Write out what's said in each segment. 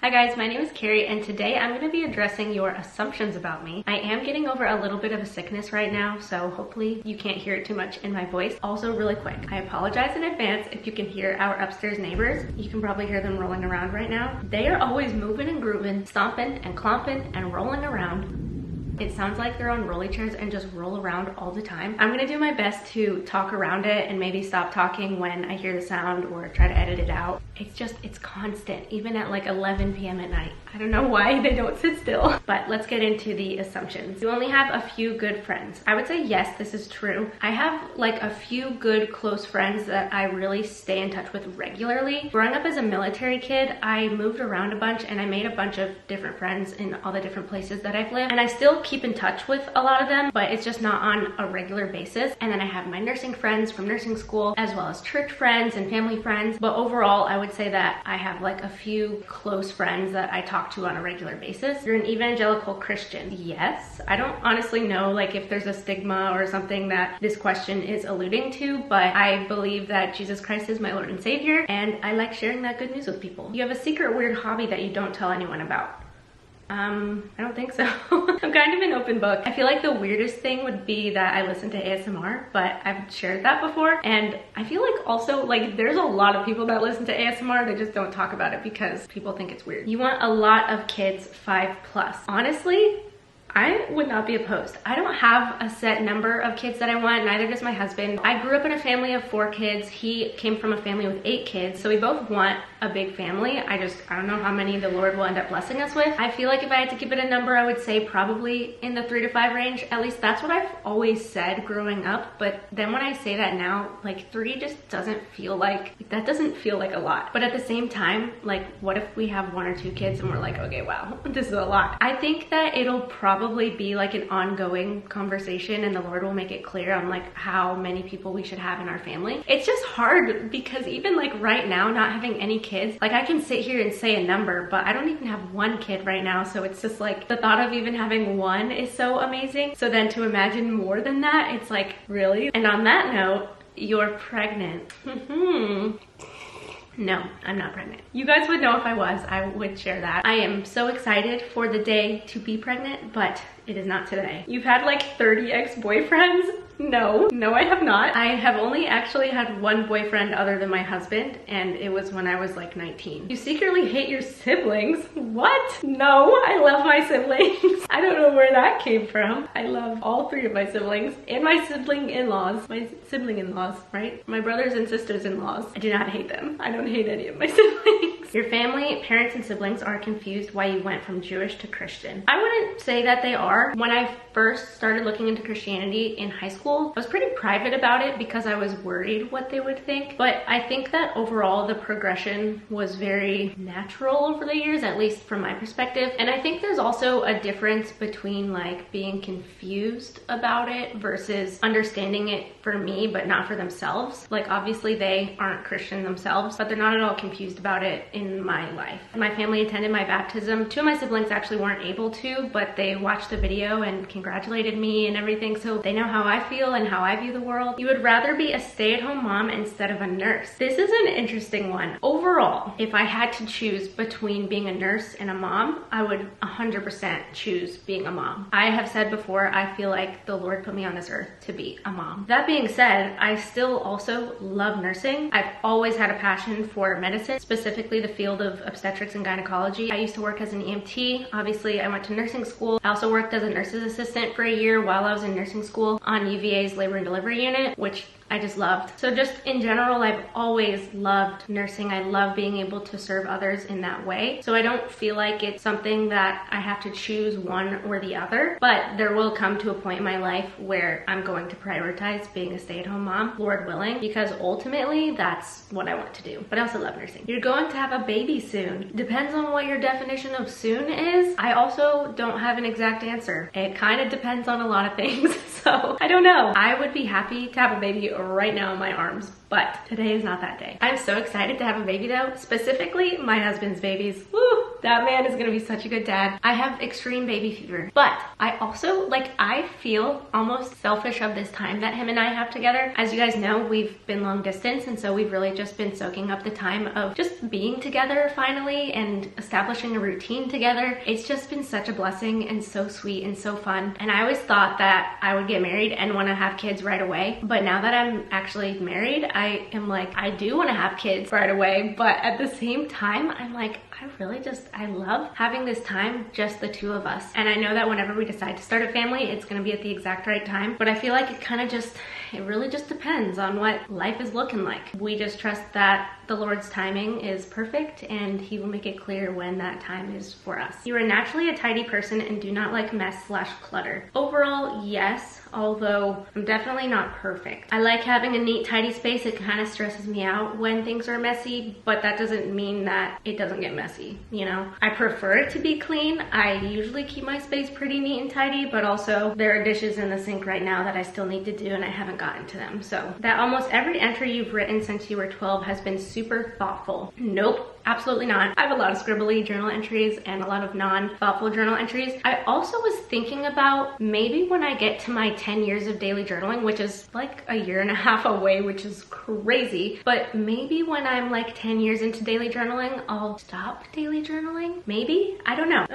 Hi guys, my name is Carrie and today I'm going to be addressing your assumptions about me. I am getting over a little bit of a sickness right now, so hopefully you can't hear it too much in my voice. Also, really quick, I apologize in advance if you can hear our upstairs neighbors. You can probably hear them rolling around right now. They are always moving and grooving, stomping and clomping and rolling around. It sounds like they're on rolly chairs and just roll around all the time. I'm gonna do my best to talk around it and maybe stop talking when I hear the sound or try to edit it out. It's constant, even at like 11 p.m. at night. I don't know why they don't sit still. But let's get into the assumptions. You only have a few good friends. I would say yes, this is true. I have like a few good close friends that I really stay in touch with regularly. Growing up as a military kid, I moved around a bunch and I made a bunch of different friends in all the different places that I've lived. And I still keep in touch with a lot of them, but it's just not on a regular basis. And then I have my nursing friends from nursing school, as well as church friends and family friends. But overall, I would say that I have like a few close friends that I talk to on a regular basis. You're an evangelical Christian. Yes. I don't honestly know like if there's a stigma or something that this question is alluding to, but I believe that Jesus Christ is my Lord and Savior, and I like sharing that good news with people. You have a secret weird hobby that you don't tell anyone about. I don't think so. I'm kind of an open book. I feel like the weirdest thing would be that I listen to ASMR, but I've shared that before. And I feel like also like there's a lot of people that listen to ASMR, they just don't talk about it because people think it's weird. You want a lot of kids 5+. Honestly, I would not be opposed. I don't have a set number of kids that I want, neither does my husband. I grew up in a family of 4 kids. He came from a family with 8 kids, so we both want a big family. I don't know how many the Lord will end up blessing us with. I feel like if I had to give it a number, I would say probably in the 3 to 5 range. At least that's what I've always said growing up, but then when I say that now, like 3 just doesn't feel like, that doesn't feel like a lot. But at the same time, like what if we have 1 or 2 kids and we're like, okay, wow, this is a lot. I think that it'll probably be like an ongoing conversation and the Lord will make it clear on like how many people we should have in our family. It's just hard because even like right now, not having any kids, like I can sit here and say a number, but I don't even have 1 kid right now. So it's just like the thought of even having 1 is so amazing. So then to imagine more than that, it's like, really? And on that note, you're pregnant. No, I'm not pregnant. You guys would know if I would share that. I am so excited for the day to be pregnant, but it is not today. You've had like 30 ex-boyfriends? No, I have not. I have only actually had 1 boyfriend other than my husband, and it was when I was like 19. You secretly hate your siblings? What? No, I love my siblings. I don't know where that came from. I love all 3 of my siblings and my sibling in-laws, right? My brothers and sisters in-laws. I do not hate them. I don't hate any of my siblings. Your family, parents, and siblings are confused why you went from Jewish to Christian. I wouldn't say that they are. When I first started looking into Christianity in high school, I was pretty private about it because I was worried what they would think. But I think that overall the progression was very natural over the years, at least from my perspective. And I think there's also a difference between like being confused about it versus understanding it for me, but not for themselves. Like obviously they aren't Christian themselves, but they're not at all confused about it in my life. My family attended my baptism. 2 of my siblings actually weren't able to, but they watched the video and congratulated me and everything, so they know how I feel and how I view the world. You would rather be a stay-at-home mom instead of a nurse. This is an interesting one. Overall, if I had to choose between being a nurse and a mom, I would 100% choose being a mom. I have said before, I feel like the Lord put me on this earth to be a mom. That being said, I still also love nursing. I've always had a passion for medicine, specifically the field of obstetrics and gynecology. I used to work as an EMT. Obviously, I went to nursing school. I also worked as a nurse's assistant for a year while I was in nursing school on UVA's labor and delivery unit, which I just loved. So just in general, I've always loved nursing. I love being able to serve others in that way. So I don't feel like it's something that I have to choose one or the other, but there will come to a point in my life where I'm going to prioritize being a stay-at-home mom, Lord willing, because ultimately that's what I want to do. But I also love nursing. You're going to have a baby soon. Depends on what your definition of soon is. I also don't have an exact answer. It kind of depends on a lot of things. So I don't know. I would be happy to have a baby right now in my arms, but today is not that day. I'm so excited to have a baby though, specifically my husband's babies. Woo! That man is gonna be such a good dad. I have extreme baby fever, but I also, like, I feel almost selfish of this time that him and I have together. As you guys know, we've been long distance, and so we've really just been soaking up the time of just being together finally and establishing a routine together. It's just been such a blessing and so sweet and so fun. And I always thought that I would get married and want to have kids right away. But now that I'm actually married, I am like, I do want to have kids right away. But at the same time, I'm like, I love having this time, just the two of us. And I know that whenever we decide to start a family, it's gonna be at the exact right time. But I feel like it really just depends on what life is looking like. We just trust that the Lord's timing is perfect and he will make it clear when that time is for us. You are naturally a tidy person and do not like mess/clutter. Overall, yes, although I'm definitely not perfect. I like having a neat, tidy space. It kind of stresses me out when things are messy, but that doesn't mean that it doesn't get messy, you know? I prefer it to be clean. I usually keep my space pretty neat and tidy, but also there are dishes in the sink right now that I still need to do and I haven't gotten to them. So that almost every entry you've written since you were 12 has been super thoughtful. Nope. Absolutely not. I have a lot of scribbly journal entries and a lot of non-thoughtful journal entries. I also was thinking about maybe when I get to my 10 years of daily journaling, which is like a year and a half away, which is crazy, but maybe when I'm like 10 years into daily journaling, I'll stop daily journaling. Maybe? I don't know.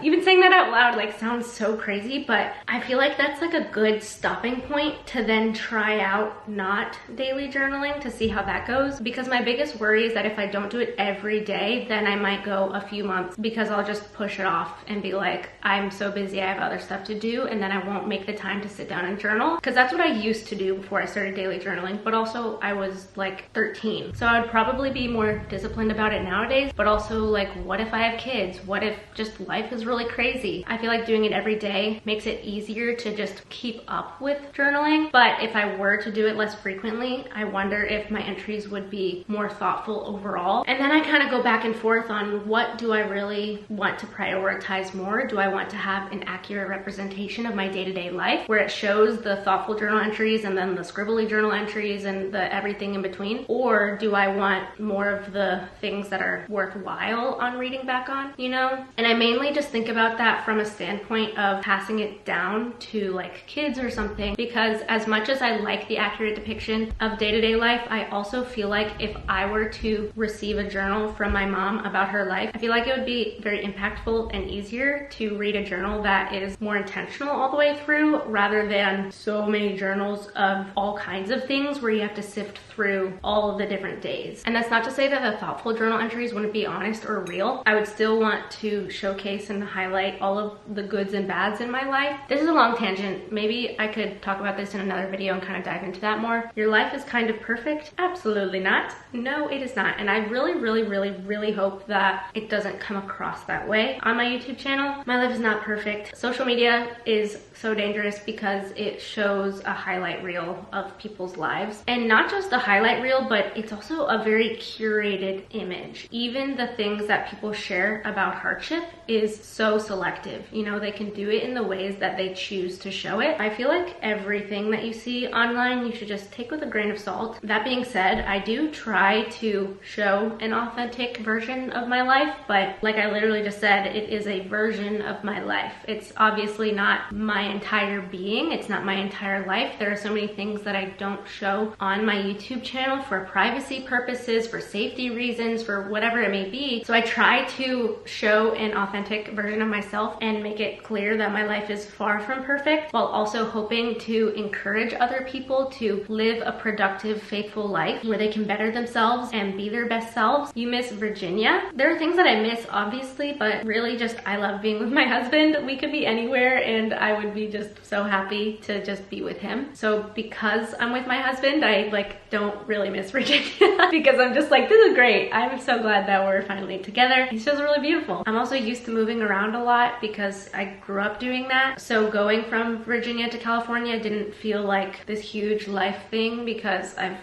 Even saying that out loud like sounds so crazy, but I feel like that's like a good stopping point to then try out not daily journaling to see how that goes, because my biggest worry is that if I don't do it every day, then I might go a few months because I'll just push it off and be like, I'm so busy, I have other stuff to do, and then I won't make the time to sit down and journal, because that's what I used to do before I started daily journaling. But also I was like 13, so I would probably be more disciplined about it nowadays. But also, like, what if I have kids? What if just life is really crazy? I feel like doing it every day makes it easier to just keep up with journaling. But if I were to do it less frequently, I wonder if my entries would be more thoughtful overall. And then I kind of go back and forth on, what do I really want to prioritize more? Do I want to have an accurate representation of my day-to-day life where it shows the thoughtful journal entries and then the scribbly journal entries and the everything in between? Or do I want more of the things that are worthwhile on reading back on, you know? And I mainly just think about that from a standpoint of passing it down to like kids or something, because as much as I like the accurate depiction of day-to-day life, I also feel like if I were to receive a journal from my mom about her life, I feel like it would be very impactful and easier to read a journal that is more intentional all the way through, rather than so many journals of all kinds of things where you have to sift through all of the different days. And that's not to say that the thoughtful journal entries wouldn't be honest or real. I would still want to showcase and highlight all of the goods and bads in my life. This is a long tangent. Maybe I could talk about this in another video and kind of dive into that more. Your life is kind of perfect? Absolutely not. No, it is not. And I really hope that it doesn't come across that way on my YouTube channel. My life is not perfect. Social media is so dangerous because it shows a highlight reel of people's lives, and not just a highlight reel, but it's also a very curated image. Even the things that people share about hardship is so selective. You know, they can do it in the ways that they choose to show it. I feel like everything that you see online, you should just take with a grain of salt. That being said, I do try to show an authentic version of my life, but like I literally just said, it is a version of my life. It's obviously not my entire being. It's not my entire life. There are so many things that I don't show on my YouTube channel for privacy purposes, for safety reasons, for whatever it may be. So I try to show an authentic version of myself and make it clear that my life is far from perfect, while also hoping to encourage other people to live a productive, faithful life where they can better themselves and be their best selves. You miss Virginia. There are things that I miss, obviously, but really just I love being with my husband. We could be anywhere and I would be just so happy to just be with him. So because I'm with my husband, I like don't really miss Virginia because I'm just like, this is great. I'm so glad that we're finally together. He's just really beautiful. I'm also used to moving around a lot because I grew up doing that. So going from Virginia to California didn't feel like this huge life thing because I've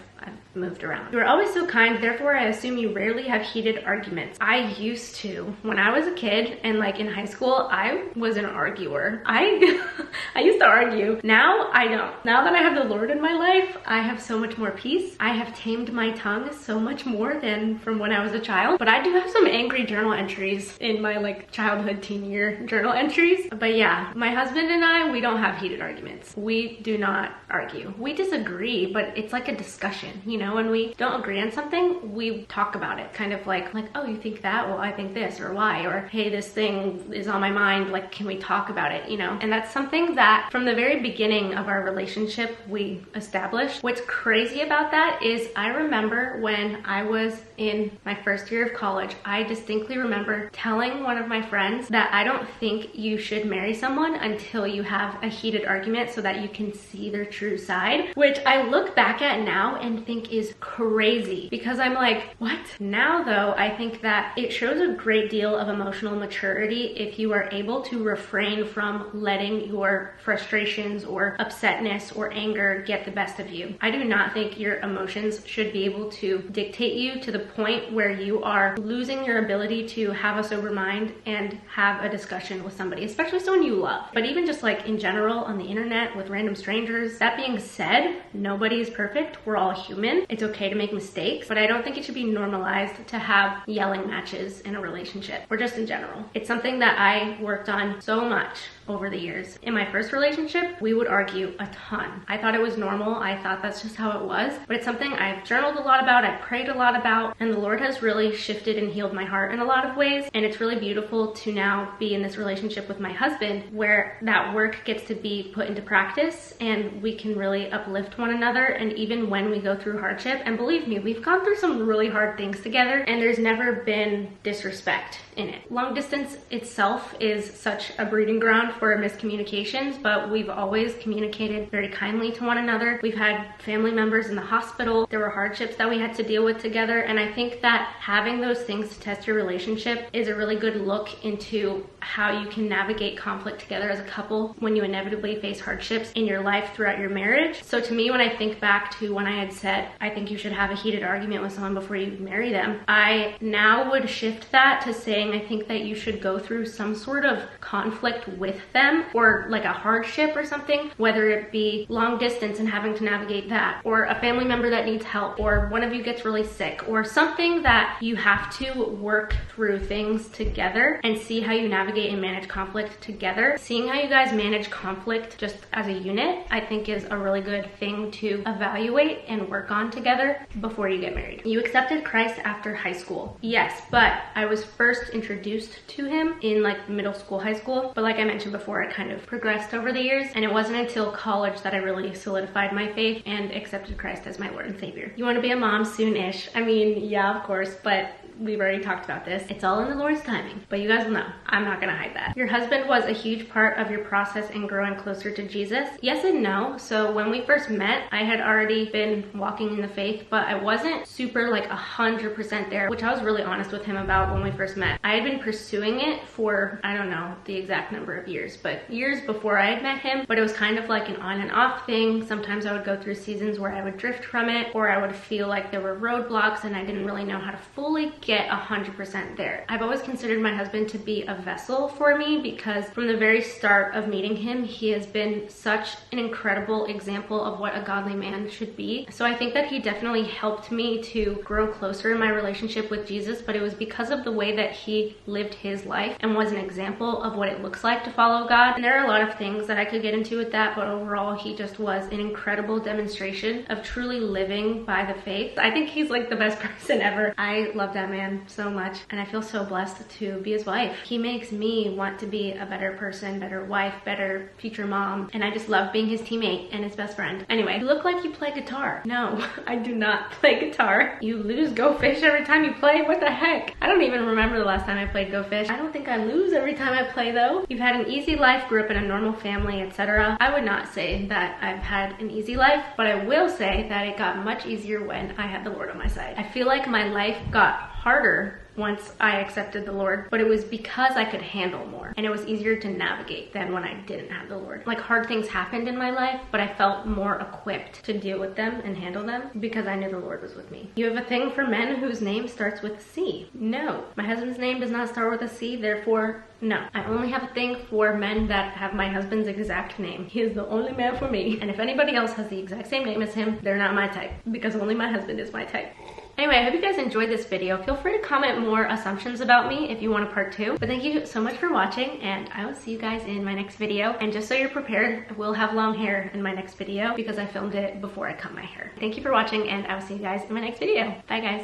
moved around. You are always so kind, therefore I assume you rarely have heated arguments. I used to. When I was a kid and like in high school, I was an arguer. I used to argue. Now I don't. Now that I have the Lord in my life, I have so much more peace. I have tamed my tongue so much more than from when I was a child. But I do have some angry journal entries in my like childhood teen year journal entries. But yeah, my husband and I, we don't have heated arguments. We do not argue. We disagree, but it's like a discussion, you know, when we don't agree on something, we talk about it, kind of like, oh, you think that? Well, I think this, or why, or hey, this thing is on my mind, like, can we talk about it, you know? And that's something that from the very beginning of our relationship, we established. What's crazy about that is I remember when I was in my first year of college, I distinctly remember telling one of my friends that I don't think you should marry someone until you have a heated argument so that you can see their true side, which I look back at now and think is crazy because I'm like, what? Now though, I think that it shows a great deal of emotional maturity if you are able to refrain from letting your frustrations or upsetness or anger get the best of you. I do not think your emotions should be able to dictate you to the point where you are losing your ability to have a sober mind and have a discussion with somebody, especially someone you love. But even just like in general on the internet with random strangers, that being said, nobody is perfect. We're all human. It's okay to make mistakes, but I don't think it should be normalized to have yelling matches in a relationship or just in general. It's something that I worked on so much over the years. In my first relationship, we would argue a ton. I thought it was normal. I thought that's just how it was, but it's something I've journaled a lot about, I've prayed a lot about, and the Lord has really shifted and healed my heart in a lot of ways. And it's really beautiful to now be in this relationship with my husband where that work gets to be put into practice and we can really uplift one another. And even when we go through hardship, and believe me, we've gone through some really hard things together and there's never been disrespect in it. Long distance itself is such a breeding ground for miscommunications, but we've always communicated very kindly to one another. We've had family members in the hospital. There were hardships that we had to deal with together. And I think that having those things to test your relationship is a really good look into how you can navigate conflict together as a couple when you inevitably face hardships in your life throughout your marriage. So to me, when I think back to when I had said, I think you should have a heated argument with someone before you marry them, I now would shift that to saying, I think that you should go through some sort of conflict with them or like a hardship or something, whether it be long distance and having to navigate that, or a family member that needs help, or one of you gets really sick, or something that you have to work through things together and see how you navigate and manage conflict together. Seeing how you guys manage conflict just as a unit, I think is a really good thing to evaluate and work on together before you get married. You accepted Christ after high school. Yes, but I was first introduced to him in like middle school, high school. But like I mentioned before, it kind of progressed over the years, and it wasn't until college that I really solidified my faith and accepted Christ as my Lord and Savior. You want to be a mom soon-ish? I mean, yeah, of course, but we've already talked about this. It's all in the Lord's timing, but you guys will know. I'm not gonna hide that. Your husband was a huge part of your process in growing closer to Jesus. Yes and no. So when we first met, I had already been walking in the faith, but I wasn't super like 100% there, which I was really honest with him about when we first met. I had been pursuing it for, I don't know the exact number of years, but years before I had met him, but it was kind of like an on and off thing. Sometimes I would go through seasons where I would drift from it, or I would feel like there were roadblocks and I didn't really know how to fully get 100% there. I've always considered my husband to be a vessel for me because from the very start of meeting him, he has been such an incredible example of what a godly man should be. So I think that he definitely helped me to grow closer in my relationship with Jesus, but it was because of the way that he lived his life and was an example of what it looks like to follow God. And there are a lot of things that I could get into with that, but overall, he just was an incredible demonstration of truly living by the faith. I think he's like the best person ever. I love that man so much, and I feel so blessed to be his wife. He makes me want to be a better person, better wife, better future mom, and I just love being his teammate and his best friend. Anyway, you look like you play guitar. No, I do not play guitar. You lose Go Fish every time you play? What the heck? I don't even remember the last time I played Go Fish. I don't think I lose every time I play though. You've had an easy life, grew up in a normal family, etc. I would not say that I've had an easy life, but I will say that it got much easier when I had the Lord on my side. I feel like my life got harder once I accepted the Lord, but it was because I could handle more and it was easier to navigate than when I didn't have the Lord. Like, hard things happened in my life, but I felt more equipped to deal with them and handle them because I knew the Lord was with me. You have a thing for men whose name starts with C? No. My husband's name does not start with a C, therefore no. I only have a thing for men that have my husband's exact name. He is the only man for me. And if anybody else has the exact same name as him, they're not my type, because only my husband is my type. Anyway, I hope you guys enjoyed this video. Feel free to comment more assumptions about me if you want a part 2. But thank you so much for watching, and I will see you guys in my next video. And just so you're prepared, I will have long hair in my next video because I filmed it before I cut my hair. Thank you for watching, and I will see you guys in my next video. Bye, guys.